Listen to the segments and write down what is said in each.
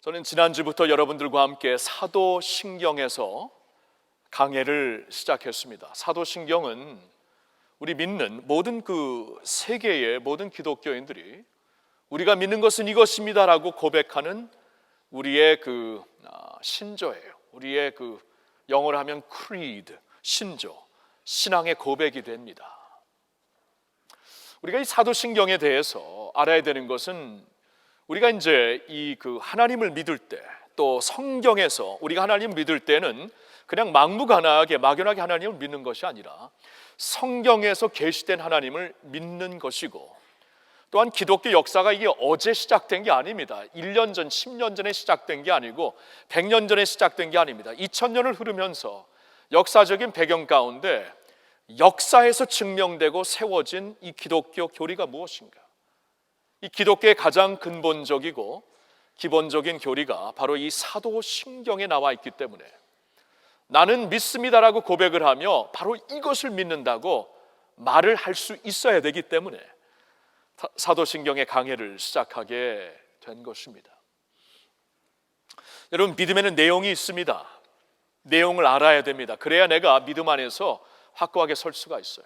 저는 지난주부터 여러분들과 함께 사도신경에서 강해를 시작했습니다. 사도신경은 우리 믿는 모든 세계의 모든 기독교인들이 우리가 믿는 것은 이것입니다라고 고백하는 우리의 신조예요. 우리의 영어로 하면 creed, 신조, 신앙의 고백이 됩니다. 우리가 이 사도신경에 대해서 알아야 되는 것은 우리가 이제 하나님을 믿을 때, 또 성경에서 우리가 하나님을 믿을 때는 그냥 막무가내하게 막연하게 하나님을 믿는 것이 아니라 성경에서 계시된 하나님을 믿는 것이고, 또한 기독교 역사가 이게 어제 시작된 게 아닙니다. 1년 전, 10년 전에 시작된 게 아니고 100년 전에 시작된 게 아닙니다. 2000년을 흐르면서 역사적인 배경 가운데 역사에서 증명되고 세워진 이 기독교 교리가 무엇인가? 이 기독교의 가장 근본적이고 기본적인 교리가 바로 이 사도신경에 나와 있기 때문에 나는 믿습니다라고 고백을 하며 바로 이것을 믿는다고 말을 할 수 있어야 되기 때문에 사도신경의 강해를 시작하게 된 것입니다. 여러분, 믿음에는 내용이 있습니다. 내용을 알아야 됩니다. 그래야 내가 믿음 안에서 확고하게 설 수가 있어요.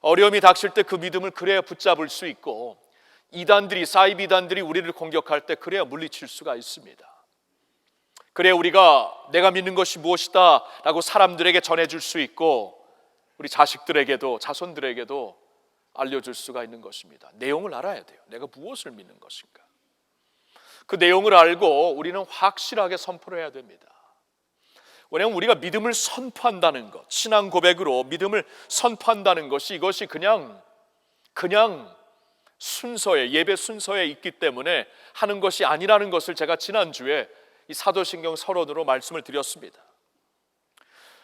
어려움이 닥칠 때 그 믿음을 그래야 붙잡을 수 있고, 사이비 이단들이 우리를 공격할 때 그래야 물리칠 수가 있습니다. 그래야 우리가 내가 믿는 것이 무엇이다 라고 사람들에게 전해줄 수 있고, 우리 자식들에게도 자손들에게도 알려줄 수가 있는 것입니다. 내용을 알아야 돼요. 내가 무엇을 믿는 것인가. 그 내용을 알고 우리는 확실하게 선포를 해야 됩니다. 왜냐하면 우리가 믿음을 선포한다는 것, 신앙 고백으로 믿음을 선포한다는 것이 이것이 그냥 순서에, 예배 순서에 있기 때문에 하는 것이 아니라는 것을 제가 지난주에 이 사도신경 서론으로 말씀을 드렸습니다.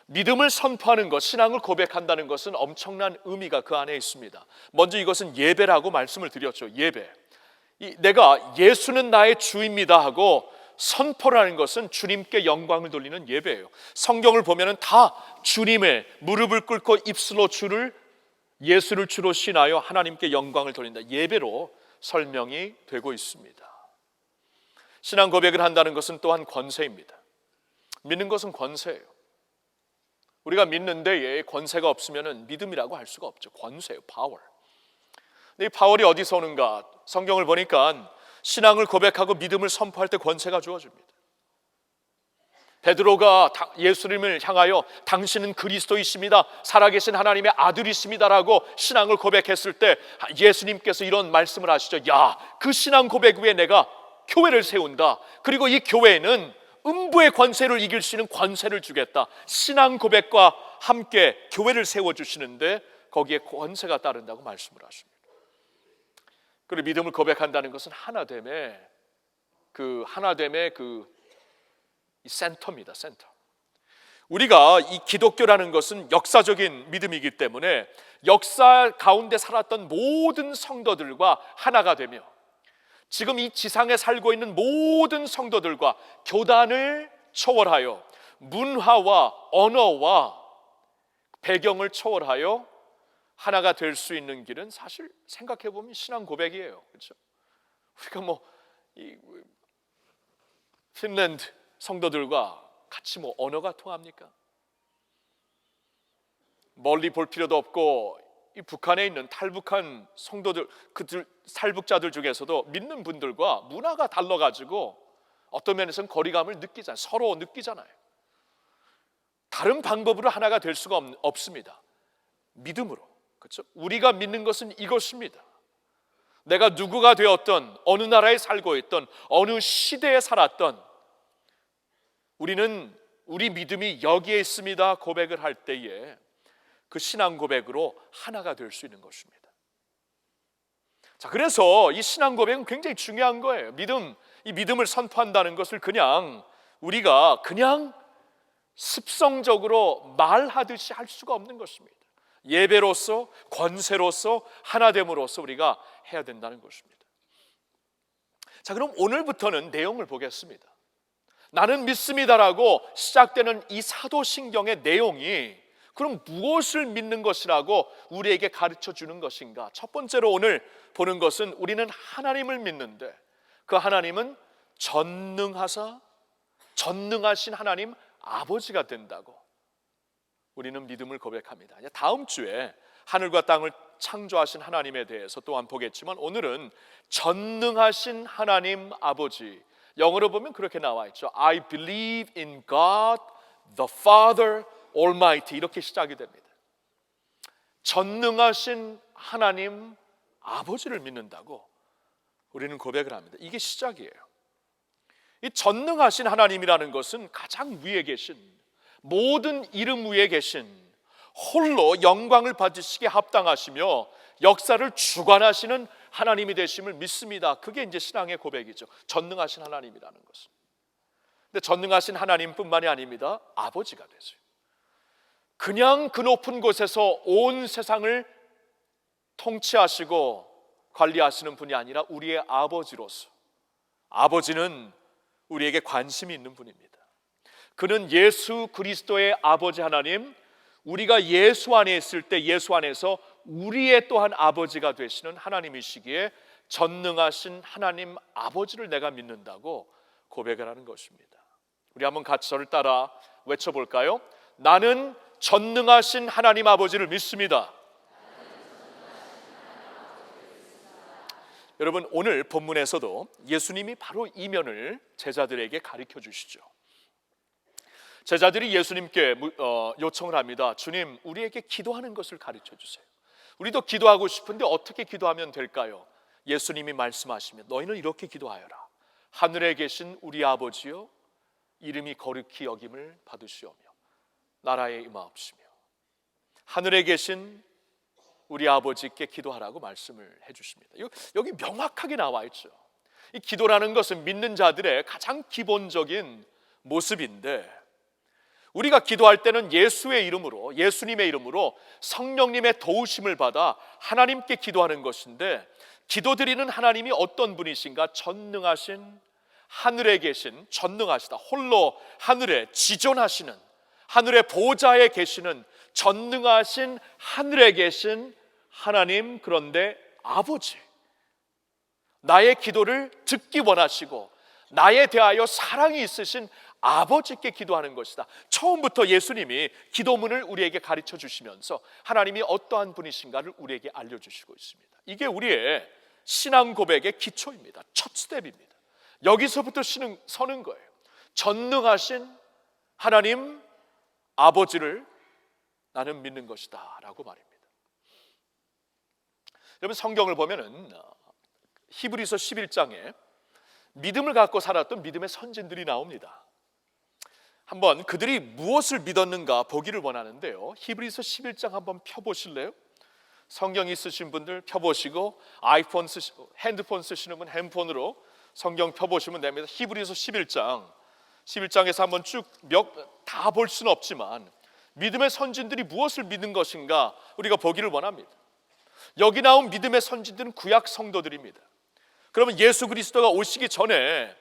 믿음을 선포하는 것, 신앙을 고백한다는 것은 엄청난 의미가 그 안에 있습니다. 먼저 이것은 예배라고 말씀을 드렸죠. 예배. 내가 예수는 나의 주입니다 하고 선포를 하는 것은 주님께 영광을 돌리는 예배예요. 성경을 보면은 다 주님의 무릎을 꿇고 입술로 예수를 주로 신하여 하나님께 영광을 돌린다, 예배로 설명이 되고 있습니다. 신앙 고백을 한다는 것은 또한 권세입니다. 믿는 것은 권세예요. 우리가 믿는 데에 권세가 없으면 믿음이라고 할 수가 없죠. 권세예요, 파워. 근데 이 파워이 어디서 오는가? 성경을 보니까 신앙을 고백하고 믿음을 선포할 때 권세가 주어집니다. 베드로가 예수님을 향하여 당신은 그리스도이십니다, 살아계신 하나님의 아들이십니다라고 신앙을 고백했을 때 예수님께서 이런 말씀을 하시죠. 야, 그 신앙 고백 위에 내가 교회를 세운다. 그리고 이 교회에는 음부의 권세를 이길 수 있는 권세를 주겠다. 신앙 고백과 함께 교회를 세워주시는데 거기에 권세가 따른다고 말씀을 하십니다. 그리고 믿음을 고백한다는 것은 하나됨의 센터입니다. 센터. 우리가 이 기독교라는 것은 역사적인 믿음이기 때문에 역사 가운데 살았던 모든 성도들과 하나가 되며 지금 이 지상에 살고 있는 모든 성도들과 교단을 초월하여 문화와 언어와 배경을 초월하여 하나가 될 수 있는 길은 사실 생각해 보면 신앙 고백이에요. 그렇죠? 우리가 핀란드 성도들과 같이 언어가 통합니까? 멀리 볼 필요도 없고 이 북한에 있는 탈북한 성도들, 탈북자들 중에서도 믿는 분들과 문화가 달라가지고 어떤 면에서는 거리감을 서로 느끼잖아요. 다른 방법으로 하나가 될 수가 없습니다. 믿음으로. 그렇죠? 우리가 믿는 것은 이것입니다. 내가 누구가 되었던, 어느 나라에 살고 있던, 어느 시대에 살았던 우리는 우리 믿음이 여기에 있습니다 고백을 할 때에 그 신앙 고백으로 하나가 될 수 있는 것입니다. 자, 그래서 이 신앙 고백은 굉장히 중요한 거예요. 이 믿음을 선포한다는 것을 우리가 습성적으로 말하듯이 할 수가 없는 것입니다. 예배로서, 권세로서, 하나됨으로써 우리가 해야 된다는 것입니다. 자, 그럼 오늘부터는 내용을 보겠습니다. 나는 믿습니다라고 시작되는 이 사도신경의 내용이 그럼 무엇을 믿는 것이라고 우리에게 가르쳐 주는 것인가? 첫 번째로 오늘 보는 것은 우리는 하나님을 믿는데 그 하나님은 전능하신 하나님 아버지가 된다고 우리는 믿음을 고백합니다. 다음 주에 하늘과 땅을 창조하신 하나님에 대해서 또한 보겠지만, 오늘은 전능하신 하나님 아버지, 영어로 보면 그렇게 나와 있죠. I believe in God the Father Almighty, 이렇게 시작이 됩니다. 전능하신 하나님 아버지를 믿는다고 우리는 고백을 합니다. 이게 시작이에요. 이 전능하신 하나님이라는 것은 가장 위에 계신, 모든 이름 위에 계신, 홀로 영광을 받으시기에 합당하시며 역사를 주관하시는 하나님이 되심을 믿습니다. 그게 이제 신앙의 고백이죠. 전능하신 하나님이라는 것은. 근데 전능하신 하나님뿐만이 아닙니다. 아버지가 되세요. 그냥 그 높은 곳에서 온 세상을 통치하시고 관리하시는 분이 아니라 우리의 아버지로서, 아버지는 우리에게 관심이 있는 분입니다. 그는 예수 그리스도의 아버지 하나님, 우리가 예수 안에 있을 때 예수 안에서 우리의 또한 아버지가 되시는 하나님이시기에 전능하신 하나님 아버지를 내가 믿는다고 고백을 하는 것입니다. 우리 한번 같이 저를 따라 외쳐볼까요? 나는 전능하신 하나님 아버지를 믿습니다. 여러분, 오늘 본문에서도 예수님이 바로 이 면을 제자들에게 가르쳐 주시죠. 제자들이 예수님께 요청을 합니다. 주님, 우리에게 기도하는 것을 가르쳐 주세요. 우리도 기도하고 싶은데 어떻게 기도하면 될까요? 예수님이 말씀하시면 너희는 이렇게 기도하여라. 하늘에 계신 우리 아버지여, 이름이 거룩히 여김을 받으시오며 나라에 임하옵시며. 하늘에 계신 우리 아버지께 기도하라고 말씀을 해주십니다. 여기 명확하게 나와 있죠. 이 기도라는 것은 믿는 자들의 가장 기본적인 모습인데, 우리가 기도할 때는 예수의 이름으로, 예수님의 이름으로 성령님의 도우심을 받아 하나님께 기도하는 것인데, 기도드리는 하나님이 어떤 분이신가? 전능하신, 하늘에 계신, 전능하시다, 홀로 하늘에 지존하시는, 하늘의 보좌에 계시는 전능하신 하늘에 계신 하나님, 그런데 아버지, 나의 기도를 듣기 원하시고 나에 대하여 사랑이 있으신 아버지께 기도하는 것이다. 처음부터 예수님이 기도문을 우리에게 가르쳐 주시면서 하나님이 어떠한 분이신가를 우리에게 알려주시고 있습니다. 이게 우리의 신앙 고백의 기초입니다. 첫 스텝입니다. 여기서부터 서는 거예요. 전능하신 하나님 아버지를 나는 믿는 것이다 라고 말입니다. 여러분, 성경을 보면은 히브리서 11장에 믿음을 갖고 살았던 믿음의 선진들이 나옵니다. 한번 그들이 무엇을 믿었는가 보기를 원하는데요, 히브리서 11장 한번 펴보실래요? 성경 있으신 분들 펴보시고, 아이폰 핸드폰 쓰시는 분 핸폰으로 성경 펴보시면 됩니다. 히브리서 11장에서 한번 쭉 다 볼 수는 없지만 믿음의 선진들이 무엇을 믿는 것인가 우리가 보기를 원합니다. 여기 나온 믿음의 선진들은 구약 성도들입니다. 그러면 예수 그리스도가 오시기 전에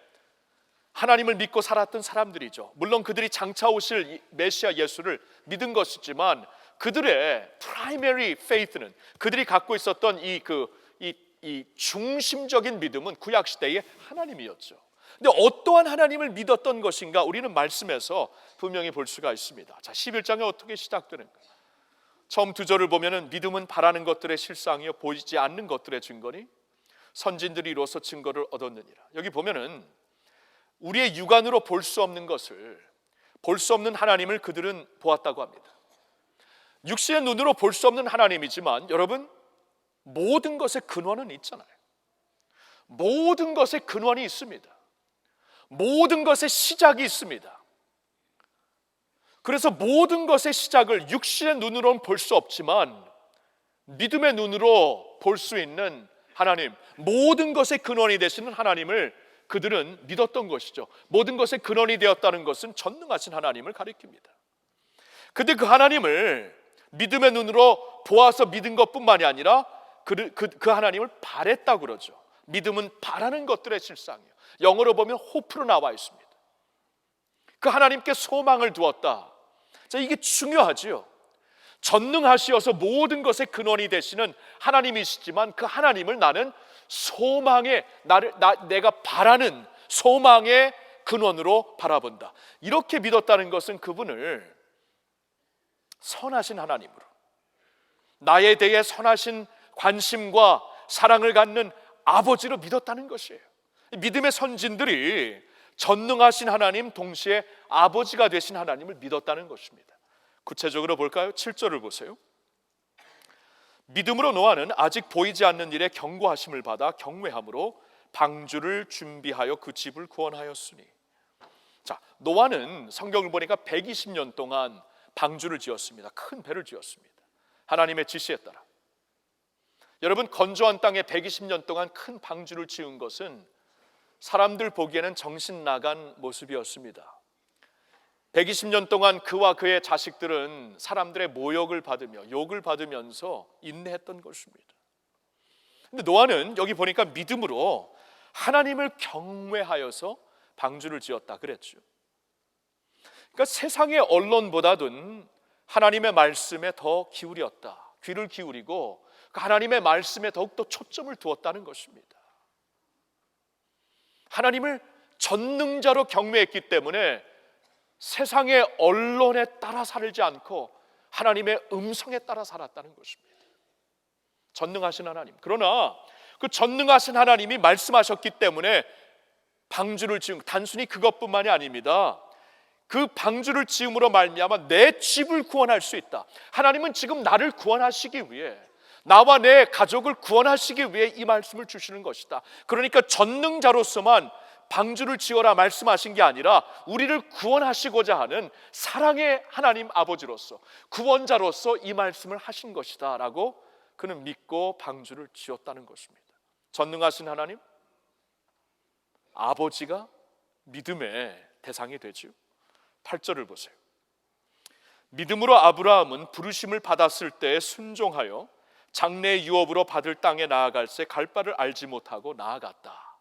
하나님을 믿고 살았던 사람들이죠. 물론 그들이 장차 오실 메시아 예수를 믿은 것이지만 그들의 primary faith는, 그들이 갖고 있었던 이 중심적인 믿음은 구약 시대의 하나님이었죠. 근데 어떠한 하나님을 믿었던 것인가 우리는 말씀에서 분명히 볼 수가 있습니다. 자, 11장에 어떻게 시작되는가? 처음 두 절을 보면은 믿음은 바라는 것들의 실상이요 보이지 않는 것들의 증거니 선진들이 이로써 증거를 얻었느니라. 여기 보면은 우리의 육안으로 볼 수 없는 것을, 볼 수 없는 하나님을 그들은 보았다고 합니다. 육신의 눈으로 볼 수 없는 하나님이지만 여러분, 모든 것의 근원은 있잖아요. 모든 것의 근원이 있습니다. 모든 것의 시작이 있습니다. 그래서 모든 것의 시작을 육신의 눈으로는 볼 수 없지만 믿음의 눈으로 볼 수 있는 하나님, 모든 것의 근원이 되시는 하나님을 그들은 믿었던 것이죠. 모든 것의 근원이 되었다는 것은 전능하신 하나님을 가리킵니다. 근데 그 하나님을 믿음의 눈으로 보아서 믿은 것뿐만이 아니라 그 하나님을 바랬다고 그러죠. 믿음은 바라는 것들의 실상이에요. 영어로 보면 hope로 나와 있습니다. 그 하나님께 소망을 두었다. 자, 이게 중요하지요. 전능하시어서 모든 것의 근원이 되시는 하나님이시지만 그 하나님을 나는 소망에 내가 바라는 소망의 근원으로 바라본다. 이렇게 믿었다는 것은 그분을 선하신 하나님으로, 나에 대해 선하신 관심과 사랑을 갖는 아버지로 믿었다는 것이에요. 믿음의 선진들이 전능하신 하나님, 동시에 아버지가 되신 하나님을 믿었다는 것입니다. 구체적으로 볼까요? 7절을 보세요. 믿음으로 노아는 아직 보이지 않는 일에 경고하심을 받아 경외함으로 방주를 준비하여 그 집을 구원하였으니. 자, 노아는 성경을 보니까 120년 동안 방주를 지었습니다. 큰 배를 지었습니다. 하나님의 지시에 따라. 여러분, 건조한 땅에 120년 동안 큰 방주를 지은 것은 사람들 보기에는 정신 나간 모습이었습니다. 120년 동안 그와 그의 자식들은 사람들의 모욕을 받으며 욕을 받으면서 인내했던 것입니다. 근데 노아는 여기 보니까 믿음으로 하나님을 경외하여서 방주를 지었다 그랬죠. 그러니까 세상의 언론보다는 하나님의 말씀에 더 기울였다. 귀를 기울이고 하나님의 말씀에 더욱더 초점을 두었다는 것입니다. 하나님을 전능자로 경외했기 때문에 세상의 언론에 따라 살지 않고 하나님의 음성에 따라 살았다는 것입니다. 전능하신 하나님. 그러나 그 전능하신 하나님이 말씀하셨기 때문에 방주를 지은, 단순히 그것뿐만이 아닙니다. 그 방주를 지음으로 말미암아 내 집을 구원할 수 있다. 하나님은 지금 나를 구원하시기 위해, 나와 내 가족을 구원하시기 위해 이 말씀을 주시는 것이다. 그러니까 전능자로서만 방주를 지어라 말씀하신 게 아니라 우리를 구원하시고자 하는 사랑의 하나님 아버지로서, 구원자로서 이 말씀을 하신 것이다 라고 그는 믿고 방주를 지었다는 것입니다. 전능하신 하나님, 아버지가 믿음의 대상이 되죠. 8절을 보세요. 믿음으로 아브라함은 부르심을 받았을 때 순종하여 장래의 유업으로 받을 땅에 나아갈새 갈 바를 알지 못하고 나아갔다.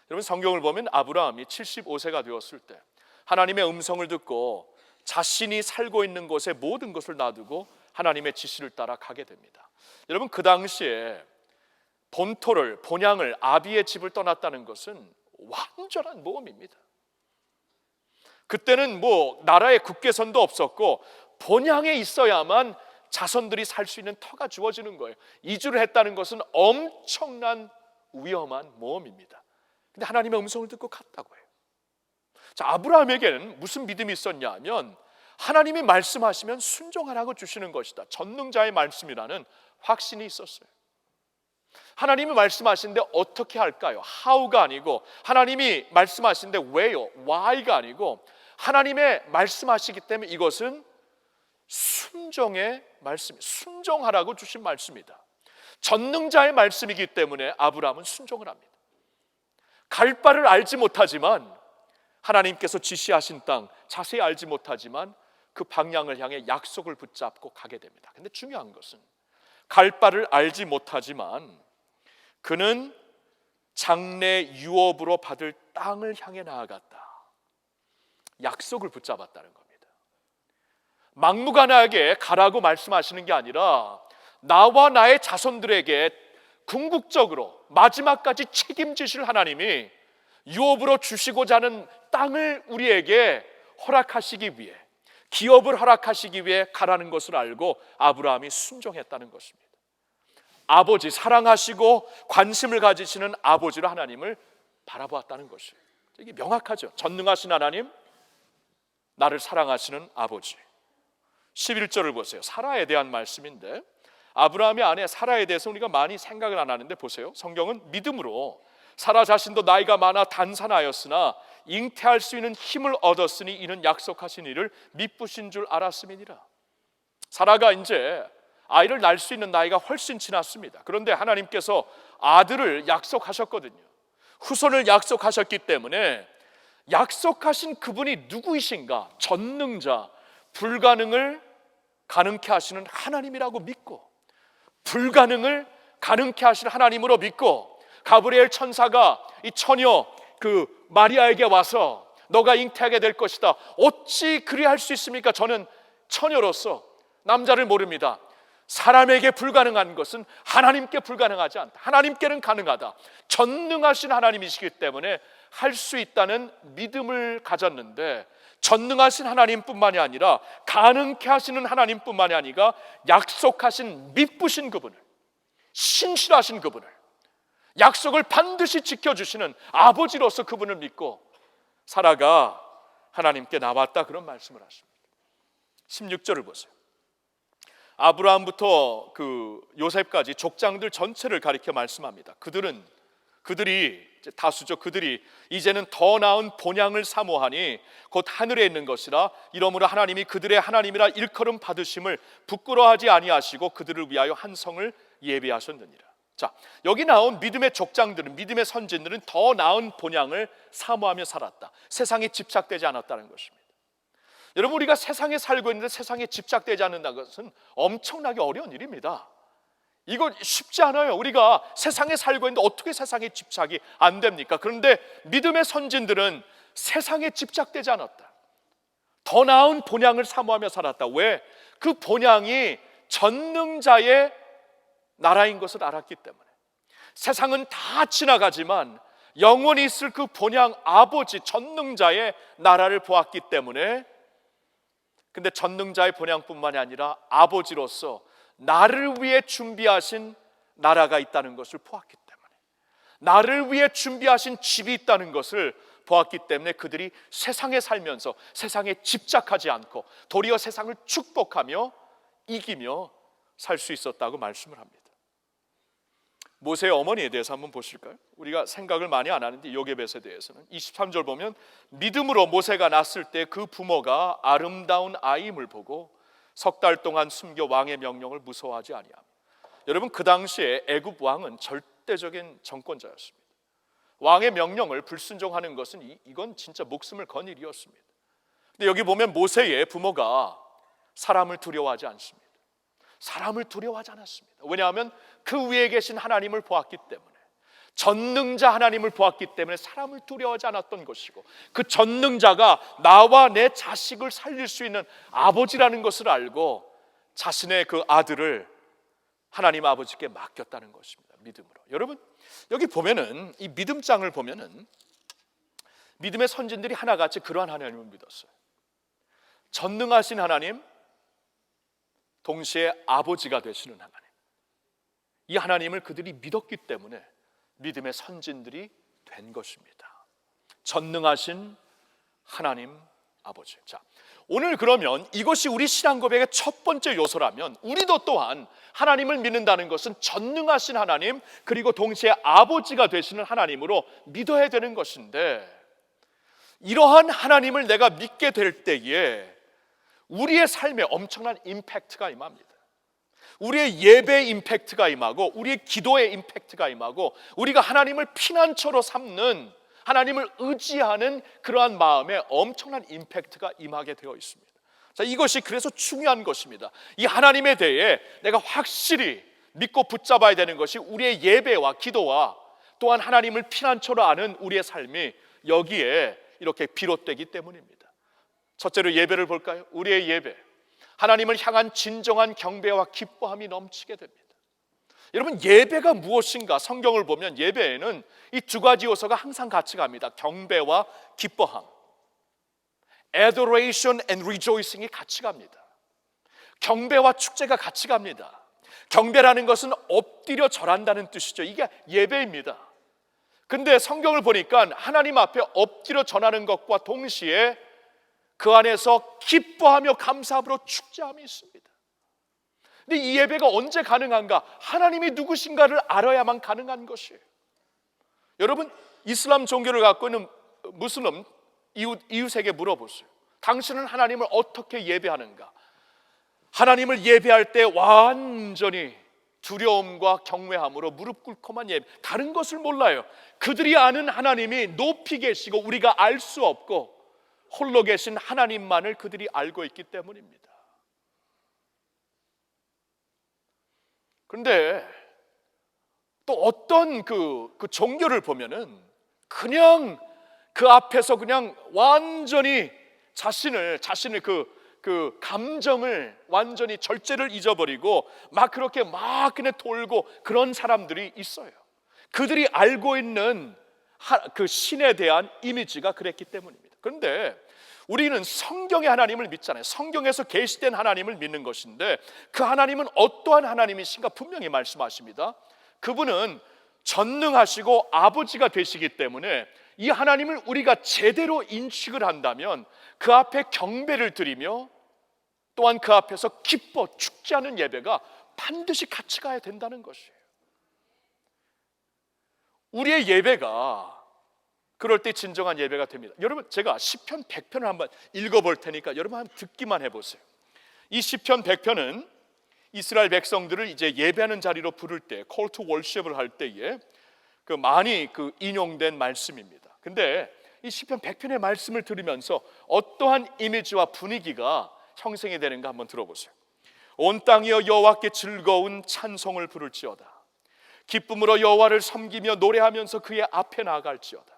여러분, 성경을 보면 아브라함이 75세가 되었을 때 하나님의 음성을 듣고 자신이 살고 있는 곳에 모든 것을 놔두고 하나님의 지시를 따라 가게 됩니다. 여러분, 그 당시에 본토를, 본향을, 아비의 집을 떠났다는 것은 완전한 모험입니다. 그때는 나라의 국계선도 없었고 본향에 있어야만 자손들이 살 수 있는 터가 주어지는 거예요. 이주를 했다는 것은 엄청난 위험한 모험입니다. 근데 하나님의 음성을 듣고 갔다고 해요. 자, 아브라함에게는 무슨 믿음이 있었냐 하면 하나님이 말씀하시면 순종하라고 주시는 것이다. 전능자의 말씀이라는 확신이 있었어요. 하나님이 말씀하시는데 어떻게 할까요? how가 아니고, 하나님이 말씀하시는데 왜요? why가 아니고, 하나님의 말씀하시기 때문에 이것은 순종의 말씀, 순종하라고 주신 말씀이다. 전능자의 말씀이기 때문에 아브라함은 순종을 합니다. 갈 바를 알지 못하지만, 하나님께서 지시하신 땅 자세히 알지 못하지만 그 방향을 향해 약속을 붙잡고 가게 됩니다. 근데 중요한 것은 갈 바를 알지 못하지만 그는 장래 유업으로 받을 땅을 향해 나아갔다. 약속을 붙잡았다는 겁니다. 막무가내하게 가라고 말씀하시는 게 아니라 나와 나의 자손들에게 궁극적으로 마지막까지 책임지실 하나님이 유업으로 주시고자 하는 땅을 우리에게 허락하시기 위해, 기업을 허락하시기 위해 가라는 것을 알고 아브라함이 순종했다는 것입니다. 아버지, 사랑하시고 관심을 가지시는 아버지로 하나님을 바라보았다는 것이에요. 이게 명확하죠. 전능하신 하나님, 나를 사랑하시는 아버지. 11절을 보세요. 사라에 대한 말씀인데, 아브라함의 아내 사라에 대해서 우리가 많이 생각을 안 하는데 보세요. 성경은 믿음으로 사라 자신도 나이가 많아 단산하였으나 잉태할 수 있는 힘을 얻었으니 이는 약속하신 이를 미쁘신 줄 알았음이니라. 사라가 이제 아이를 낳을 수 있는 나이가 훨씬 지났습니다. 그런데 하나님께서 아들을 약속하셨거든요. 후손을 약속하셨기 때문에 약속하신 그분이 누구이신가? 전능자, 불가능을 가능케 하시는 하나님이라고 믿고, 불가능을 가능케 하시는 하나님으로 믿고, 가브리엘 천사가 이 처녀 마리아에게 와서 너가 잉태하게 될 것이다. 어찌 그리할 수 있습니까? 저는 처녀로서 남자를 모릅니다. 사람에게 불가능한 것은 하나님께 불가능하지 않다. 하나님께는 가능하다. 전능하신 하나님이시기 때문에 할 수 있다는 믿음을 가졌는데, 전능하신 하나님뿐만이 아니라 가능케 하시는 하나님뿐만이 아니라 약속하신 믿으신 그분을, 신실하신 그분을, 약속을 반드시 지켜주시는 아버지로서 그분을 믿고 살아가 하나님께 나왔다, 그런 말씀을 하십니다. 16절을 보세요. 아브라함부터 그 요셉까지 족장들 전체를 가리켜 말씀합니다. 그들이 다수죠. 그들이 이제는 더 나은 본향을 사모하니 곧 하늘에 있는 것이라. 이러므로 하나님이 그들의 하나님이라 일컬음 받으심을 부끄러워하지 아니하시고 그들을 위하여 한 성을 예비하셨느니라. 자, 여기 나온 믿음의 족장들은, 믿음의 선진들은 더 나은 본향을 사모하며 살았다. 세상에 집착되지 않았다는 것입니다. 여러분, 우리가 세상에 살고 있는데 세상에 집착되지 않는다는 것은 엄청나게 어려운 일입니다. 이거 쉽지 않아요. 우리가 세상에 살고 있는데 어떻게 세상에 집착이 안 됩니까? 그런데 믿음의 선진들은 세상에 집착되지 않았다. 더 나은 본향을 사모하며 살았다. 왜? 그 본향이 전능자의 나라인 것을 알았기 때문에. 세상은 다 지나가지만 영원히 있을 그 본향 아버지 전능자의 나라를 보았기 때문에, 근데 전능자의 본향뿐만이 아니라 아버지로서 나를 위해 준비하신 나라가 있다는 것을 보았기 때문에, 나를 위해 준비하신 집이 있다는 것을 보았기 때문에 그들이 세상에 살면서 세상에 집착하지 않고 도리어 세상을 축복하며 이기며 살 수 있었다고 말씀을 합니다. 모세의 어머니에 대해서 한번 보실까요? 우리가 생각을 많이 안 하는데 요게벳에 대해서는 23절 보면, 믿음으로 모세가 낳았을 때 그 부모가 아름다운 아이임을 보고 석 달 동안 숨겨 왕의 명령을 무서워하지 아니하며. 여러분, 그 당시에 애굽 왕은 절대적인 정권자였습니다. 왕의 명령을 불순종하는 것은 이건 진짜 목숨을 건 일이었습니다. 근데 여기 보면 모세의 부모가 사람을 두려워하지 않습니다. 사람을 두려워하지 않았습니다. 왜냐하면 그 위에 계신 하나님을 보았기 때문에, 전능자 하나님을 보았기 때문에 사람을 두려워하지 않았던 것이고, 그 전능자가 나와 내 자식을 살릴 수 있는 아버지라는 것을 알고 자신의 그 아들을 하나님 아버지께 맡겼다는 것입니다. 믿음으로. 여러분, 여기 보면은, 이 믿음장을 보면은 믿음의 선진들이 하나같이 그러한 하나님을 믿었어요. 전능하신 하나님, 동시에 아버지가 되시는 하나님, 이 하나님을 그들이 믿었기 때문에 믿음의 선진들이 된 것입니다. 전능하신 하나님 아버지. 자, 오늘 그러면 이것이 우리 신앙 고백의 첫 번째 요소라면, 우리도 또한 하나님을 믿는다는 것은 전능하신 하나님, 그리고 동시에 아버지가 되시는 하나님으로 믿어야 되는 것인데, 이러한 하나님을 내가 믿게 될 때에 우리의 삶에 엄청난 임팩트가 임합니다. 우리의 예배의 임팩트가 임하고, 우리의 기도의 임팩트가 임하고, 우리가 하나님을 피난처로 삼는, 하나님을 의지하는 그러한 마음에 엄청난 임팩트가 임하게 되어 있습니다. 자, 이것이 그래서 중요한 것입니다. 이 하나님에 대해 내가 확실히 믿고 붙잡아야 되는 것이 우리의 예배와 기도와 또한 하나님을 피난처로 아는 우리의 삶이 여기에 이렇게 비롯되기 때문입니다. 첫째로 예배를 볼까요? 우리의 예배, 하나님을 향한 진정한 경배와 기뻐함이 넘치게 됩니다. 여러분, 예배가 무엇인가? 성경을 보면 예배에는 이 두 가지 요소가 항상 같이 갑니다. 경배와 기뻐함, adoration and rejoicing이 같이 갑니다. 경배와 축제가 같이 갑니다. 경배라는 것은 엎드려 절한다는 뜻이죠. 이게 예배입니다. 근데 성경을 보니까 하나님 앞에 엎드려 절하는 것과 동시에 그 안에서 기뻐하며 감사함으로 축제함이 있습니다. 근데 이 예배가 언제 가능한가? 하나님이 누구신가를 알아야만 가능한 것이에요. 여러분, 이슬람 종교를 갖고 있는 무슬림 이웃에게 물어보세요. 당신은 하나님을 어떻게 예배하는가? 하나님을 예배할 때 완전히 두려움과 경외함으로 무릎 꿇고만 예배, 다른 것을 몰라요. 그들이 아는 하나님이 높이 계시고 우리가 알 수 없고 홀로 계신 하나님만을 그들이 알고 있기 때문입니다. 그런데 또 어떤 그 종교를 보면은 그냥 그 앞에서 그냥 완전히 자신의 그 감정을 완전히 절제를 잊어버리고 막 그렇게 막 그냥 돌고 그런 사람들이 있어요. 그들이 알고 있는 그 신에 대한 이미지가 그랬기 때문입니다. 그런데 우리는 성경의 하나님을 믿잖아요. 성경에서 계시된 하나님을 믿는 것인데 그 하나님은 어떠한 하나님이신가 분명히 말씀하십니다. 그분은 전능하시고 아버지가 되시기 때문에 이 하나님을 우리가 제대로 인식을 한다면 그 앞에 경배를 드리며 또한 그 앞에서 기뻐 축제하는 예배가 반드시 같이 가야 된다는 것이에요. 우리의 예배가 그럴 때 진정한 예배가 됩니다. 여러분, 제가 시편 100편을 한번 읽어볼 테니까 여러분 한번 듣기만 해보세요. 이 시편 100편은 이스라엘 백성들을 이제 예배하는 자리로 부를 때, call to worship을 할 때에 많이 인용된 말씀입니다. 근데 이 시편 100편의 말씀을 들으면서 어떠한 이미지와 분위기가 형성이 되는가 한번 들어보세요. 온 땅이여 여호와께 즐거운 찬송을 부를지어다. 기쁨으로 여호와를 섬기며 노래하면서 그의 앞에 나아갈지어다.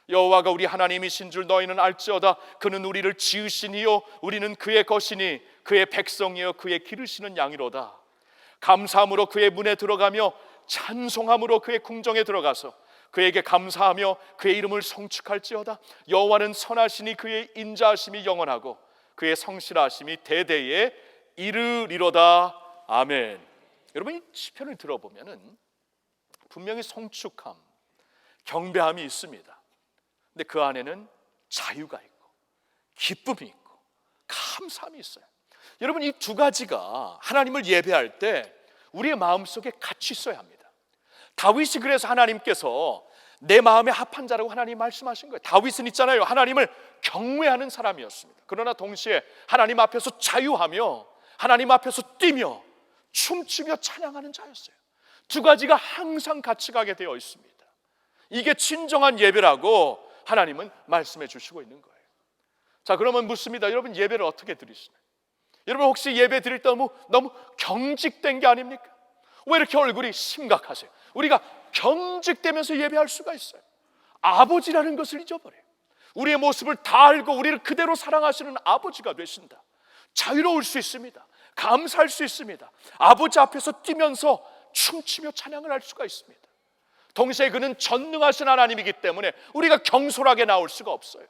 여호와가 우리 하나님이신 줄 너희는 알지어다. 그는 우리를 지으시니요 우리는 그의 것이니 그의 백성이요 그의 기르시는 양이로다. 감사함으로 그의 문에 들어가며 찬송함으로 그의 궁정에 들어가서 그에게 감사하며 그의 이름을 성축할지어다. 여호와는 선하시니 그의 인자하심이 영원하고 그의 성실하심이 대대에 이르리로다. 아멘. 여러분, 이 시편을 들어보면은 분명히 성축함, 경배함이 있습니다. 근데 그 안에는 자유가 있고 기쁨이 있고 감사함이 있어요. 여러분, 이 두 가지가 하나님을 예배할 때 우리의 마음속에 같이 있어야 합니다. 다윗이 그래서 하나님께서 내 마음에 합한 자라고 하나님 말씀하신 거예요. 다윗은 있잖아요, 하나님을 경외하는 사람이었습니다. 그러나 동시에 하나님 앞에서 자유하며 하나님 앞에서 뛰며 춤추며 찬양하는 자였어요. 두 가지가 항상 같이 가게 되어 있습니다. 이게 진정한 예배라고 하나님은 말씀해 주시고 있는 거예요. 자, 그러면 묻습니다. 여러분, 예배를 어떻게 드리시나요? 여러분, 혹시 예배 드릴 때 너무 경직된 게 아닙니까? 왜 이렇게 얼굴이 심각하세요? 우리가 경직되면서 예배할 수가 있어요. 아버지라는 것을 잊어버려요. 우리의 모습을 다 알고 우리를 그대로 사랑하시는 아버지가 되신다. 자유로울 수 있습니다. 감사할 수 있습니다. 아버지 앞에서 뛰면서 춤추며 찬양을 할 수가 있습니다. 동시에 그는 전능하신 하나님이기 때문에 우리가 경솔하게 나올 수가 없어요.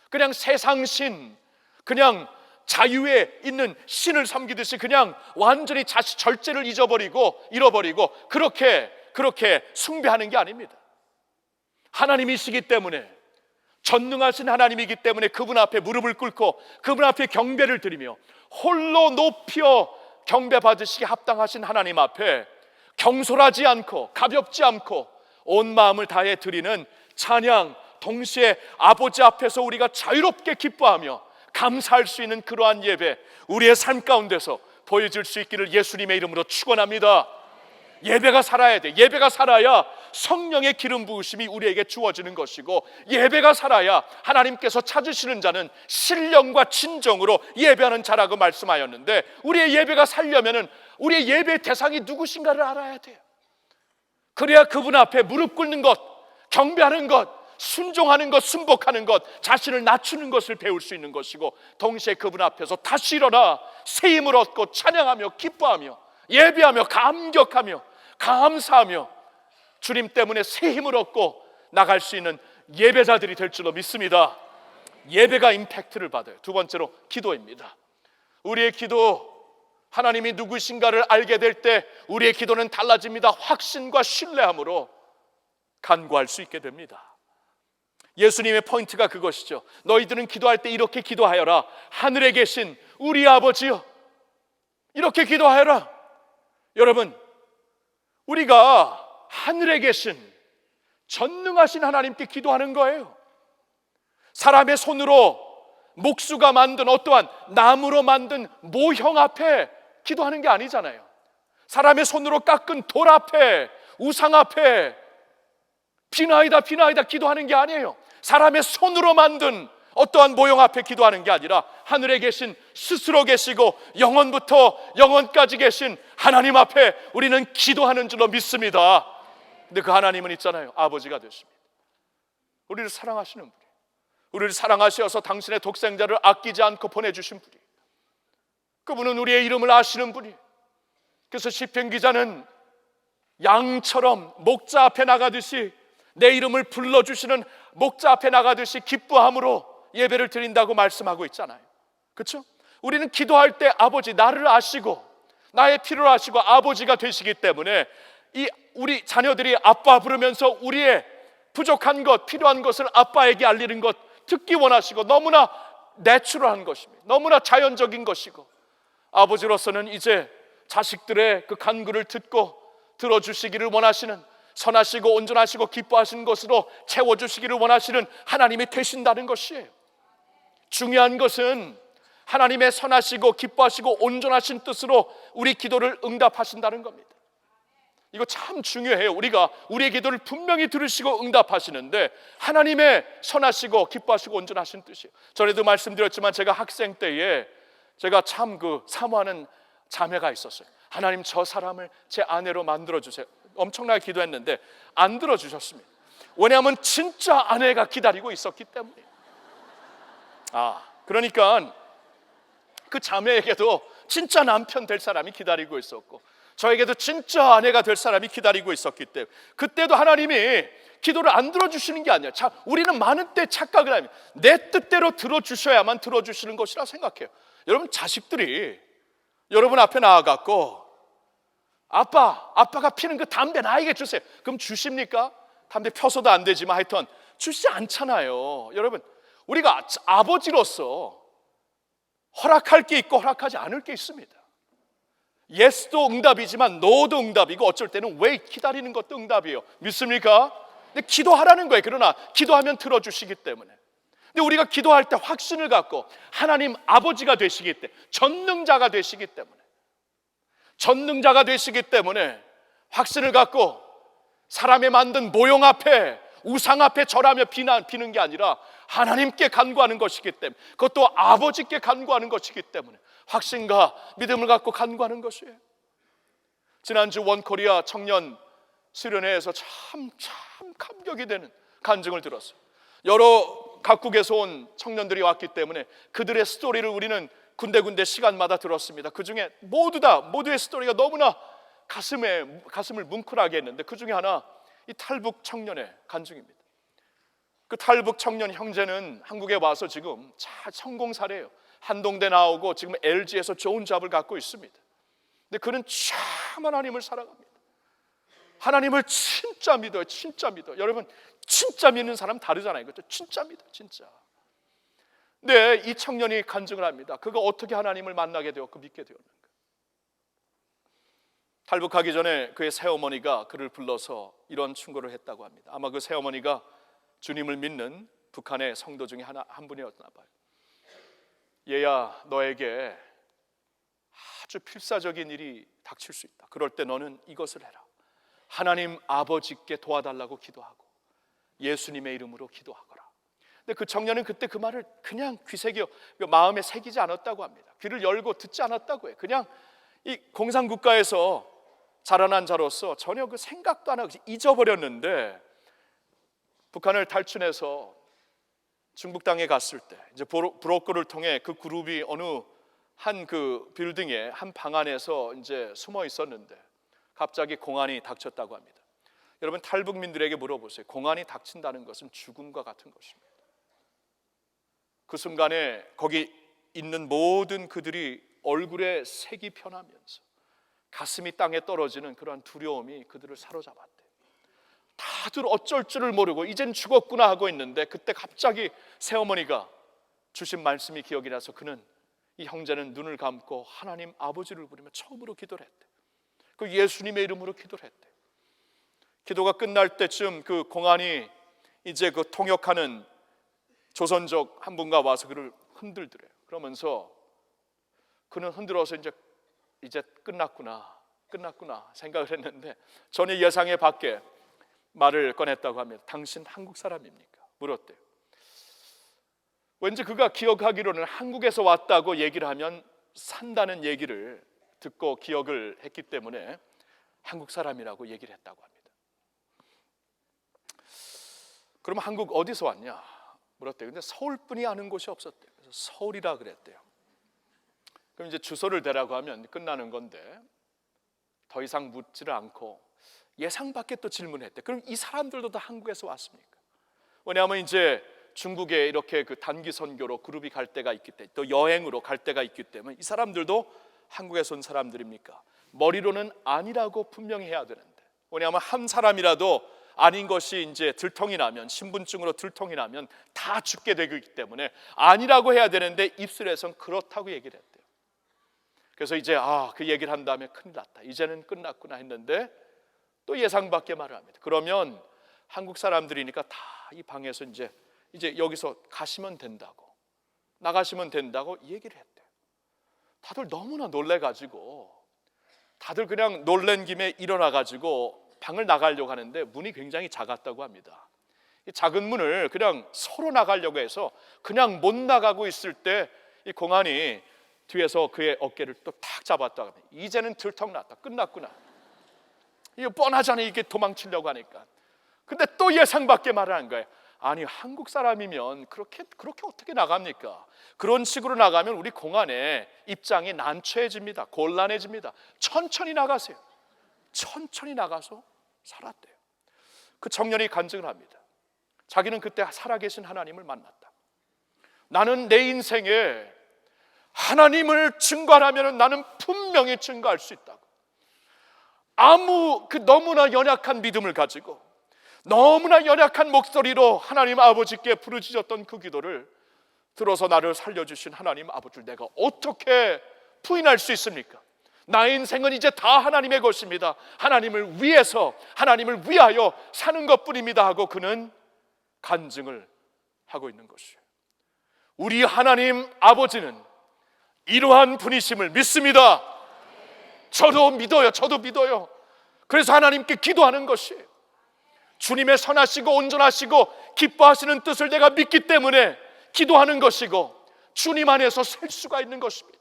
그냥 세상신, 그냥 자유에 있는 신을 섬기듯이 그냥 완전히 자식 절제를 잃어버리고 그렇게 숭배하는 게 아닙니다. 하나님이시기 때문에, 전능하신 하나님이기 때문에 그분 앞에 무릎을 꿇고 그분 앞에 경배를 드리며 홀로 높여 경배 받으시기 합당하신 하나님 앞에 경솔하지 않고 가볍지 않고 온 마음을 다해 드리는 찬양, 동시에 아버지 앞에서 우리가 자유롭게 기뻐하며 감사할 수 있는 그러한 예배, 우리의 삶 가운데서 보여줄 수 있기를 예수님의 이름으로 축원합니다. 예배가 살아야 돼. 예배가 살아야 성령의 기름 부으심이 우리에게 주어지는 것이고, 예배가 살아야 하나님께서 찾으시는 자는 신령과 진정으로 예배하는 자라고 말씀하였는데, 우리의 예배가 살려면은 우리의 예배의 대상이 누구신가를 알아야 돼요. 그래야 그분 앞에 무릎 꿇는 것, 경배하는 것, 순종하는 것, 순복하는 것, 자신을 낮추는 것을 배울 수 있는 것이고, 동시에 그분 앞에서 다시 일어나 새 힘을 얻고 찬양하며 기뻐하며 예배하며 감격하며 감사하며 주님 때문에 새 힘을 얻고 나갈 수 있는 예배자들이 될 줄로 믿습니다. 예배가 임팩트를 받아요. 두 번째로 기도입니다. 우리의 기도, 하나님이 누구신가를 알게 될 때 우리의 기도는 달라집니다. 확신과 신뢰함으로 간구할 수 있게 됩니다. 예수님의 포인트가 그것이죠. 너희들은 기도할 때 이렇게 기도하여라. 하늘에 계신 우리 아버지여, 이렇게 기도하여라. 여러분, 우리가 하늘에 계신 전능하신 하나님께 기도하는 거예요. 사람의 손으로 목수가 만든 어떠한 나무로 만든 모형 앞에 기도하는 게 아니잖아요. 사람의 손으로 깎은 돌 앞에, 우상 앞에 비나이다 기도하는 게 아니에요. 사람의 손으로 만든 어떠한 모형 앞에 기도하는 게 아니라 하늘에 계신, 스스로 계시고 영원부터 영원까지 계신 하나님 앞에 우리는 기도하는 줄로 믿습니다. 근데 그 하나님은 있잖아요, 아버지가 되십니다. 우리를 사랑하시는 분이, 우리를 사랑하셔서 당신의 독생자를 아끼지 않고 보내주신 분이, 그분은 우리의 이름을 아시는 분이. 그래서 시편 기자는 양처럼 목자 앞에 나가듯이 내 이름을 불러주시는 목자 앞에 나가듯이 기뻐함으로 예배를 드린다고 말씀하고 있잖아요. 그렇죠? 우리는 기도할 때 아버지, 나를 아시고 나의 필요를 아시고 아버지가 되시기 때문에 이 우리 자녀들이 아빠 부르면서 우리의 부족한 것, 필요한 것을 아빠에게 알리는 것 듣기 원하시고, 너무나 내추럴한 것입니다. 너무나 자연적인 것이고, 아버지로서는 이제 자식들의 그 간구를 듣고 들어주시기를 원하시는, 선하시고 온전하시고 기뻐하시는 것으로 채워주시기를 원하시는 하나님이 되신다는 것이에요. 중요한 것은 하나님의 선하시고 기뻐하시고 온전하신 뜻으로 우리 기도를 응답하신다는 겁니다. 이거 참 중요해요. 우리가 우리의 기도를 분명히 들으시고 응답하시는데 하나님의 선하시고 기뻐하시고 온전하신 뜻이에요. 전에도 말씀드렸지만 제가 학생 때에 제가 참 사모하는 자매가 있었어요. 하나님, 저 사람을 제 아내로 만들어주세요. 엄청나게 기도했는데 안 들어주셨습니다. 왜냐하면 진짜 아내가 기다리고 있었기 때문이에요. 그러니까 그 자매에게도 진짜 남편 될 사람이 기다리고 있었고, 저에게도 진짜 아내가 될 사람이 기다리고 있었기 때문에 그때도 하나님이 기도를 안 들어주시는 게 아니에요. 우리는 많은 때 착각을 합니다. 내 뜻대로 들어주셔야만 들어주시는 것이라 생각해요. 여러분, 자식들이 여러분 앞에 나와갖고 아빠가 피는 그 담배 나에게 주세요. 그럼 주십니까? 담배 펴서도 안 되지만 하여튼 주시지 않잖아요. 여러분, 우리가 아버지로서 허락할 게 있고 허락하지 않을 게 있습니다. 예스도 응답이지만 노도 응답이고, 어쩔 때는 왜 기다리는 것도 응답이에요. 믿습니까? 근데 기도하라는 거예요. 그러나 기도하면 들어주시기 때문에. 근데 우리가 기도할 때 확신을 갖고 하나님 아버지가 되시기 때문에, 전능자가 되시기 때문에 확신을 갖고 사람의 만든 모형 앞에, 우상 앞에 절하며 비는 게 아니라 하나님께 간구하는 것이기 때문에, 그것도 아버지께 간구하는 것이기 때문에 확신과 믿음을 갖고 간구하는 것이에요. 지난주 원코리아 청년 수련회에서 참 감격이 되는 간증을 들었어요. 여러 각국에서 온 청년들이 왔기 때문에 그들의 스토리를 우리는 군데군데 시간마다 들었습니다. 그 중에 모두의 스토리가 너무나 가슴을 뭉클하게 했는데, 그 중에 하나 이 탈북 청년의 간증입니다. 그 탈북 청년 형제는 한국에 와서 지금 성공 사례예요. 한동대 나오고 지금 LG에서 좋은 잡을 갖고 있습니다. 근데 그는 참 하나님을 사랑합니다. 하나님을 진짜 믿어요. 진짜 믿어요. 여러분, 진짜 믿는 사람 다르잖아요. 그렇죠? 진짜 믿어, 진짜. 네, 이 청년이 간증을 합니다. 그가 어떻게 하나님을 만나게 되었고 믿게 되었는가. 탈북하기 전에 그의 새어머니가 그를 불러서 이런 충고를 했다고 합니다. 아마 그 새어머니가 주님을 믿는 북한의 성도 중에 한 분이었나 봐요. 얘야, 너에게 아주 필사적인 일이 닥칠 수 있다. 그럴 때 너는 이것을 해라. 하나님 아버지께 도와달라고 기도하고 예수님의 이름으로 기도하거라. 근데 그 청년은 그때 그 말을 그냥 귀새겨 마음에 새기지 않았다고 합니다. 귀를 열고 듣지 않았다고 해요. 그냥 이 공산국가에서 자라난 자로서 전혀 그 생각도 안 하고 잊어버렸는데, 북한을 탈출해서 중북 땅에 갔을 때 이제 브로커를 통해 그 그룹이 어느 한 그 빌딩의 한 방 안에서 이제 숨어 있었는데 갑자기 공안이 닥쳤다고 합니다. 여러분, 탈북민들에게 물어보세요. 공안이 닥친다는 것은 죽음과 같은 것입니다. 그 순간에 거기 있는 모든 그들이 얼굴에 색이 변하면서 가슴이 땅에 떨어지는 그러한 두려움이 그들을 사로잡았대요. 다들 어쩔 줄을 모르고 이젠 죽었구나 하고 있는데, 그때 갑자기 새어머니가 주신 말씀이 기억이 나서 이 형제는 눈을 감고 하나님 아버지를 부르며 처음으로 기도를 했대. 그 예수님의 이름으로 기도를 했대. 기도가 끝날 때쯤 그 공안이 이제 그 통역하는 조선족 한 분과 와서 그를 흔들더래요. 그러면서 그는 흔들어서 이제 끝났구나 생각을 했는데, 전혀 예상의 밖에 말을 꺼냈다고 합니다. 당신 한국 사람입니까? 물었대요. 왠지 그가 기억하기로는 한국에서 왔다고 얘기를 하면 산다는 얘기를 듣고 기억을 했기 때문에 한국 사람이라고 얘기를 했다고 합니다. 그럼 한국 어디서 왔냐? 물었대요. 근데 서울뿐이 아는 곳이 없었대요. 그래서 서울이라 그랬대요. 그럼 이제 주소를 대라고 하면 끝나는 건데 더 이상 묻지를 않고 예상 밖의 또 질문했대. 그럼 이 사람들도 다 한국에서 왔습니까? 왜냐하면 이제 중국에 이렇게 그 단기 선교로 그룹이 갈 때가 있기 때문에, 또 여행으로 갈 때가 있기 때문에 이 사람들도 한국에서 온 사람들입니까? 머리로는 아니라고 분명히 해야 되는데, 왜냐하면 한 사람이라도 아닌 것이 이제 들통이 나면, 신분증으로 들통이 나면 다 죽게 되기 때문에 아니라고 해야 되는데 입술에선 그렇다고 얘기를 했대요. 그래서 이제 그 얘기를 한 다음에 큰일 났다, 이제는 끝났구나 했는데 또 예상 밖의 말을 합니다. 그러면 한국 사람들이니까 다 이 방에서 이제 여기서 가시면 된다고, 나가시면 된다고 얘기를 했대요. 다들 너무나 놀래가지고 다들 그냥 놀란 김에 일어나가지고 방을 나가려고 하는데 문이 굉장히 작았다고 합니다. 이 작은 문을 그냥 서로 나가려고 해서 그냥 못 나가고 있을 때 이 공안이 뒤에서 그의 어깨를 또 탁 잡았다고 합니다. 이제는 들통났다, 끝났구나, 이거 뻔하잖아요, 이게 도망치려고 하니까. 근데 또 예상 밖의 말을 한 거예요. 아니, 한국 사람이면 그렇게 어떻게 나갑니까? 그런 식으로 나가면 우리 공안의 입장이 난처해집니다, 곤란해집니다. 천천히 나가세요. 천천히 나가서 살았대요. 그 청년이 간증을 합니다. 자기는 그때 살아계신 하나님을 만났다. 나는 내 인생에 하나님을 증거하면 나는 분명히 증거할 수 있다고. 너무나 연약한 믿음을 가지고 너무나 연약한 목소리로 하나님 아버지께 부르짖었던 그 기도를 들어서 나를 살려주신 하나님 아버지를 내가 어떻게 부인할 수 있습니까? 나의 인생은 이제 다 하나님의 것입니다. 하나님을 위해서, 하나님을 위하여 사는 것뿐입니다 하고 그는 간증을 하고 있는 것이에요. 우리 하나님 아버지는 이러한 분이심을 믿습니다. 저도 믿어요. 그래서 하나님께 기도하는 것이에요. 주님의 선하시고 온전하시고 기뻐하시는 뜻을 내가 믿기 때문에 기도하는 것이고, 주님 안에서 살 수가 있는 것입니다.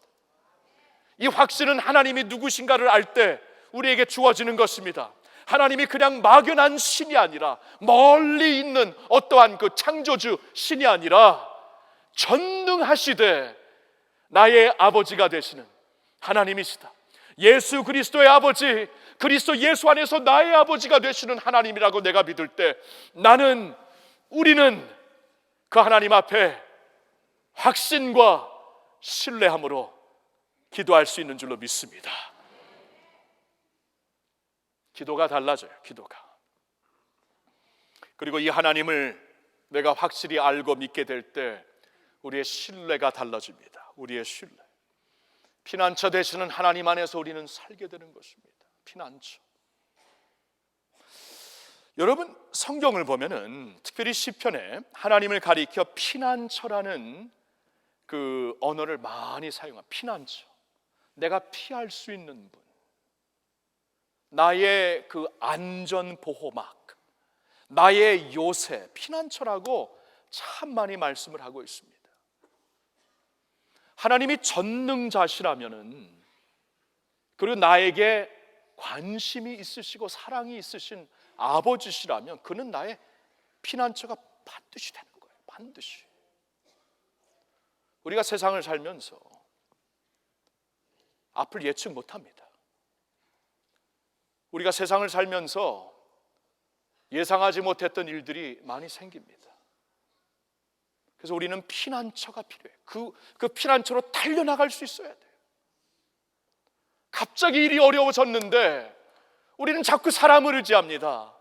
이 확신은 하나님이 누구신가를 알 때 우리에게 주어지는 것입니다. 하나님이 그냥 막연한 신이 아니라, 멀리 있는 어떠한 그 창조주 신이 아니라 전능하시되 나의 아버지가 되시는 하나님이시다. 예수 그리스도의 아버지, 그리스도 예수 안에서 나의 아버지가 되시는 하나님이라고 내가 믿을 때 우리는 그 하나님 앞에 확신과 신뢰함으로 기도할 수 있는 줄로 믿습니다. 기도가 달라져요, 기도가. 그리고 이 하나님을 내가 확실히 알고 믿게 될 때 우리의 신뢰가 달라집니다. 우리의 신뢰. 피난처 되시는 하나님 안에서 우리는 살게 되는 것입니다. 피난처. 여러분, 성경을 보면은 특별히 시편에 하나님을 가리켜 피난처라는 그 언어를 많이 사용합니다. 피난처. 내가 피할 수 있는 분, 나의 그 안전 보호막, 나의 요새, 피난처라고 참 많이 말씀을 하고 있습니다. 하나님이 전능자시라면은, 그리고 나에게 관심이 있으시고 사랑이 있으신 아버지시라면 그는 나의 피난처가 반드시 되는 거예요. 반드시. 우리가 세상을 살면서 앞을 예측 못합니다. 우리가 세상을 살면서 예상하지 못했던 일들이 많이 생깁니다. 그래서 우리는 피난처가 필요해요. 그 피난처로 달려나갈 수 있어야 돼요. 갑자기 일이 어려워졌는데 우리는 자꾸 사람을 의지합니다.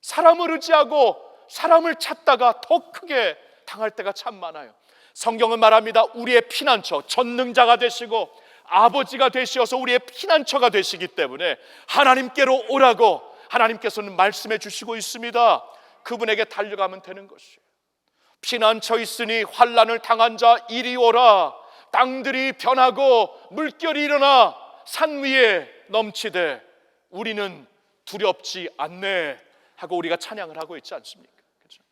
사람을 의지하고 사람을 찾다가 더 크게 당할 때가 참 많아요. 성경은 말합니다. 우리의 피난처, 전능자가 되시고 아버지가 되시어서 우리의 피난처가 되시기 때문에 하나님께로 오라고 하나님께서는 말씀해 주시고 있습니다. 그분에게 달려가면 되는 것이에요. 피난처 있으니 환난을 당한 자 이리 오라. 땅들이 변하고 물결이 일어나 산 위에 넘치되 우리는 두렵지 않네 하고 우리가 찬양을 하고 있지 않습니까? 그렇죠?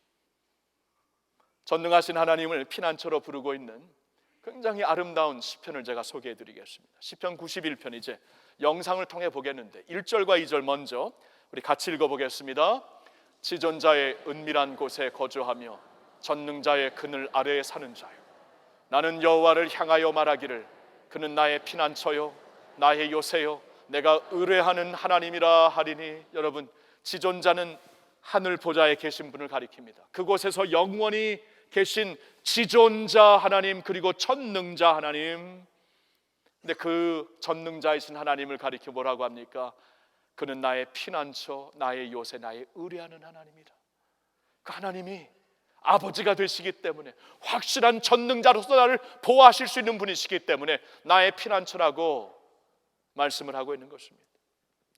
전능하신 하나님을 피난처로 부르고 있는 굉장히 아름다운 시편을 제가 소개해 드리겠습니다. 시편 91편 이제 영상을 통해 보겠는데 1절과 2절 먼저 우리 같이 읽어보겠습니다. 지존자의 은밀한 곳에 거주하며 전능자의 그늘 아래에 사는 자요, 나는 여호와를 향하여 말하기를 그는 나의 피난처요 나의 요새요 내가 의뢰하는 하나님이라 하리니, 여러분, 지존자는 하늘 보좌에 계신 분을 가리킵니다. 그곳에서 영원히 계신 지존자 하나님, 그리고 전능자 하나님. 근데 그 전능자이신 하나님을 가리켜 뭐라고 합니까? 그는 나의 피난처, 나의 요새, 나의 의뢰하는 하나님이다. 그 하나님이 아버지가 되시기 때문에, 확실한 전능자로서 나를 보호하실 수 있는 분이시기 때문에 나의 피난처라고 말씀을 하고 있는 것입니다.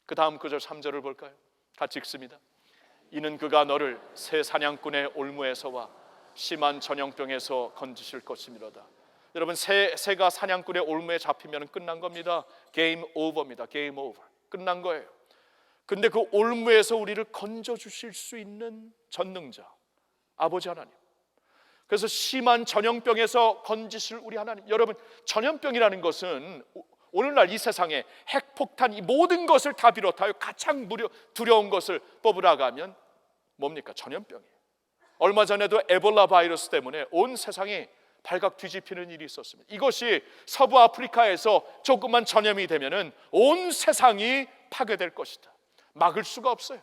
그 다음 구절 3절을 볼까요? 같이 읽습니다. 이는 그가 너를 새 사냥꾼의 올무에서와 심한 전염병에서 건지실 것이미로다. 여러분, 새가 사냥꾼의 올무에 잡히면 끝난 겁니다. 게임 오버입니다. 게임 오버. 끝난 거예요. 근데 그 올무에서 우리를 건져주실 수 있는 전능자, 아버지 하나님. 그래서 심한 전염병에서 건지실 우리 하나님. 여러분, 전염병이라는 것은 오늘날 이 세상에 핵폭탄, 이 모든 것을 다 비롯하여 가장 두려운 것을 뽑으라고 하면 뭡니까? 전염병이에요. 얼마 전에도 에볼라 바이러스 때문에 온 세상이 발각 뒤집히는 일이 있었습니다. 이것이 서부 아프리카에서 조금만 전염이 되면은 온 세상이 파괴될 것이다. 막을 수가 없어요.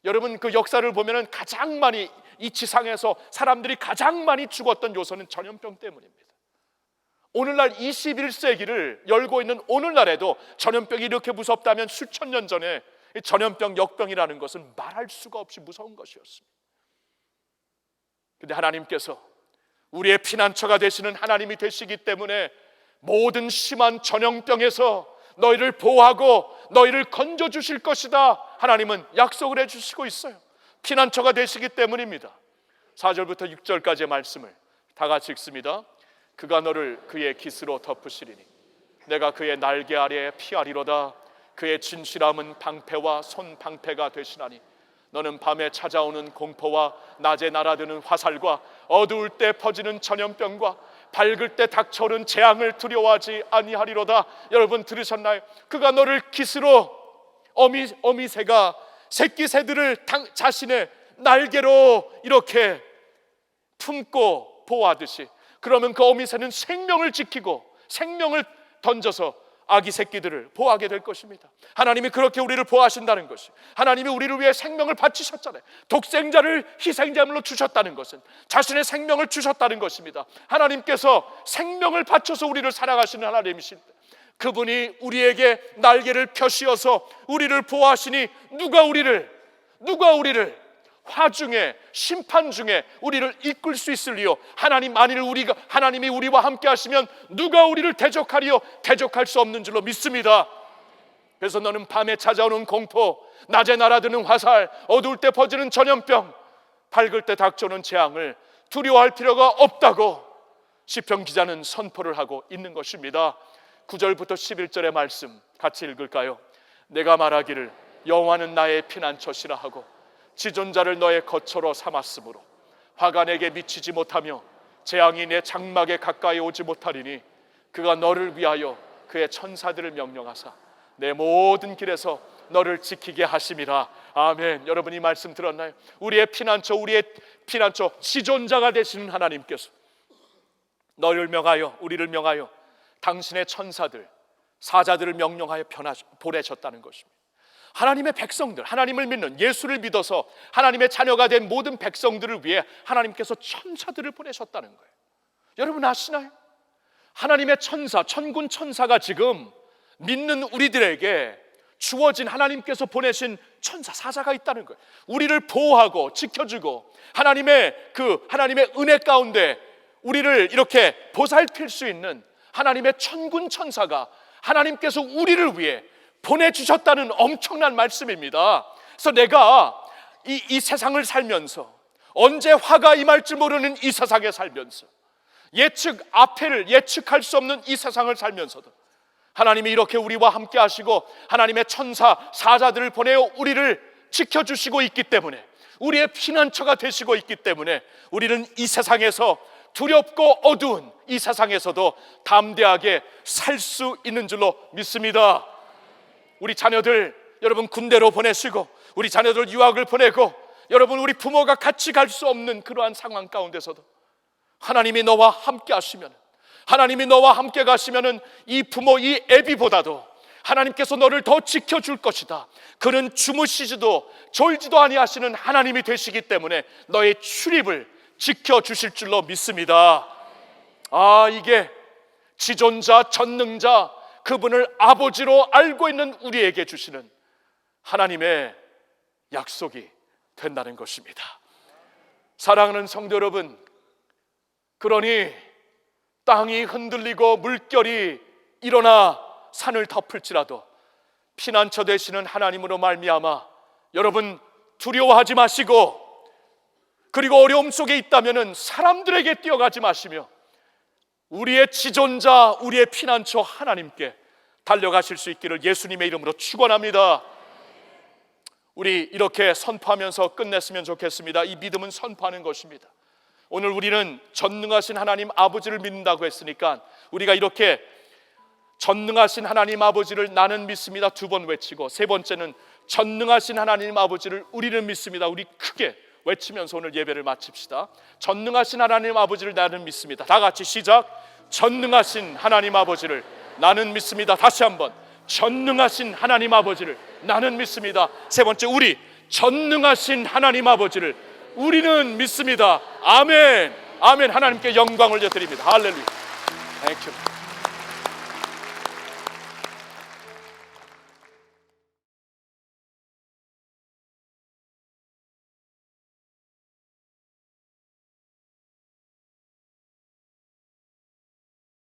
여러분, 그 역사를 보면은 가장 많이, 이 지상에서 사람들이 가장 많이 죽었던 요소는 전염병 때문입니다. 오늘날 21세기를 열고 있는 오늘날에도 전염병이 이렇게 무섭다면 수천 년 전에 전염병, 역병이라는 것은 말할 수가 없이 무서운 것이었습니다. 그런데 하나님께서 우리의 피난처가 되시는 하나님이 되시기 때문에 모든 심한 전염병에서 너희를 보호하고 너희를 건져주실 것이다, 하나님은 약속을 해주시고 있어요. 피난처가 되시기 때문입니다. 4절부터 6절까지의 말씀을 다 같이 읽습니다. 그가 너를 그의 깃으로 덮으시리니 내가 그의 날개 아래에 피하리로다. 그의 진실함은 방패와 손방패가 되시나니 너는 밤에 찾아오는 공포와 낮에 날아드는 화살과 어두울 때 퍼지는 전염병과 밝을 때 닥쳐오는 재앙을 두려워하지 아니하리로다. 여러분, 들으셨나요? 그가 너를 깃으로, 어미새가 새끼 새들을 자신의 날개로 이렇게 품고 보호하듯이, 그러면 그 어미새는 생명을 지키고 생명을 던져서 아기 새끼들을 보호하게 될 것입니다. 하나님이 그렇게 우리를 보호하신다는 것이, 하나님이 우리를 위해 생명을 바치셨잖아요. 독생자를 희생제물로 주셨다는 것은 자신의 생명을 주셨다는 것입니다. 하나님께서 생명을 바쳐서 우리를 사랑하시는 하나님이신데, 그분이 우리에게 날개를 펴씌워서 우리를 보호하시니 누가 우리를 화중에, 심판 중에 우리를 이끌 수 있을리요? 하나님이 우리와 함께 하시면 누가 우리를 대적하리요? 대적할 수 없는 줄로 믿습니다. 그래서 너는 밤에 찾아오는 공포, 낮에 날아드는 화살, 어두울 때 퍼지는 전염병, 밝을 때 닥쳐오는 재앙을 두려워할 필요가 없다고 시편 기자는 선포를 하고 있는 것입니다. 9절부터 11절의 말씀 같이 읽을까요? 내가 말하기를 여호와는 나의 피난처시라 하고 지존자를 너의 거처로 삼았으므로 화가 내게 미치지 못하며 재앙이 내 장막에 가까이 오지 못하리니 그가 너를 위하여 그의 천사들을 명령하사 내 모든 길에서 너를 지키게 하심이라. 아멘. 여러분, 이 말씀 들었나요? 우리의 피난처 지존자가 되시는 하나님께서 우리를 명하여 당신의 천사들, 사자들을 명령하여 보내셨다는 것입니다. 하나님의 백성들, 하나님을 믿는, 예수를 믿어서 하나님의 자녀가 된 모든 백성들을 위해 하나님께서 천사들을 보내셨다는 거예요. 여러분 아시나요? 하나님의 천사, 천군 천사가 지금 믿는 우리들에게 주어진, 하나님께서 보내신 천사, 사자가 있다는 거예요. 우리를 보호하고 지켜주고 하나님의 은혜 가운데 우리를 이렇게 보살필 수 있는 하나님의 천군 천사가 하나님께서 우리를 위해 보내주셨다는 엄청난 말씀입니다. 그래서 내가 이 세상을 살면서, 언제 화가 임할지 모르는 이 세상에 살면서, 앞에를 예측할 수 없는 이 세상을 살면서도 하나님이 이렇게 우리와 함께 하시고 하나님의 천사, 사자들을 보내어 우리를 지켜주시고 있기 때문에, 우리의 피난처가 되시고 있기 때문에 우리는 이 세상에서, 두렵고 어두운 이 세상에서도 담대하게 살 수 있는 줄로 믿습니다. 우리 자녀들, 여러분 군대로 보내시고, 우리 자녀들 유학을 보내고, 여러분 우리 부모가 같이 갈 수 없는 그러한 상황 가운데서도 하나님이 너와 함께 하시면, 하나님이 너와 함께 가시면은 이 부모, 이 애비보다도 하나님께서 너를 더 지켜줄 것이다. 그는 주무시지도 졸지도 아니하시는 하나님이 되시기 때문에 너의 출입을 지켜주실 줄로 믿습니다. 이게 지존자 전능자 그분을 아버지로 알고 있는 우리에게 주시는 하나님의 약속이 된다는 것입니다. 사랑하는 성도 여러분, 그러니 땅이 흔들리고 물결이 일어나 산을 덮을지라도 피난처 되시는 하나님으로 말미암아 여러분 두려워하지 마시고, 그리고 어려움 속에 있다면 사람들에게 뛰어가지 마시며 우리의 지존자, 우리의 피난처 하나님께 달려가실 수 있기를 예수님의 이름으로 축원합니다. 우리 이렇게 선포하면서 끝냈으면 좋겠습니다. 이 믿음은 선포하는 것입니다. 오늘 우리는 전능하신 하나님 아버지를 믿는다고 했으니까 우리가 이렇게 전능하신 하나님 아버지를 나는 믿습니다 2번 외치고, 세 번째는 전능하신 하나님 아버지를 우리는 믿습니다. 우리 크게 외치면서 오늘 예배를 마칩시다. 전능하신 하나님 아버지를 나는 믿습니다. 다 같이 시작. 전능하신 하나님 아버지를 나는 믿습니다. 다시 한번. 전능하신 하나님 아버지를 나는 믿습니다. 세 번째, 우리 전능하신 하나님 아버지를 우리는 믿습니다. 아멘. 아멘. 하나님께 영광을 드립니다. 할렐루야. 땡큐.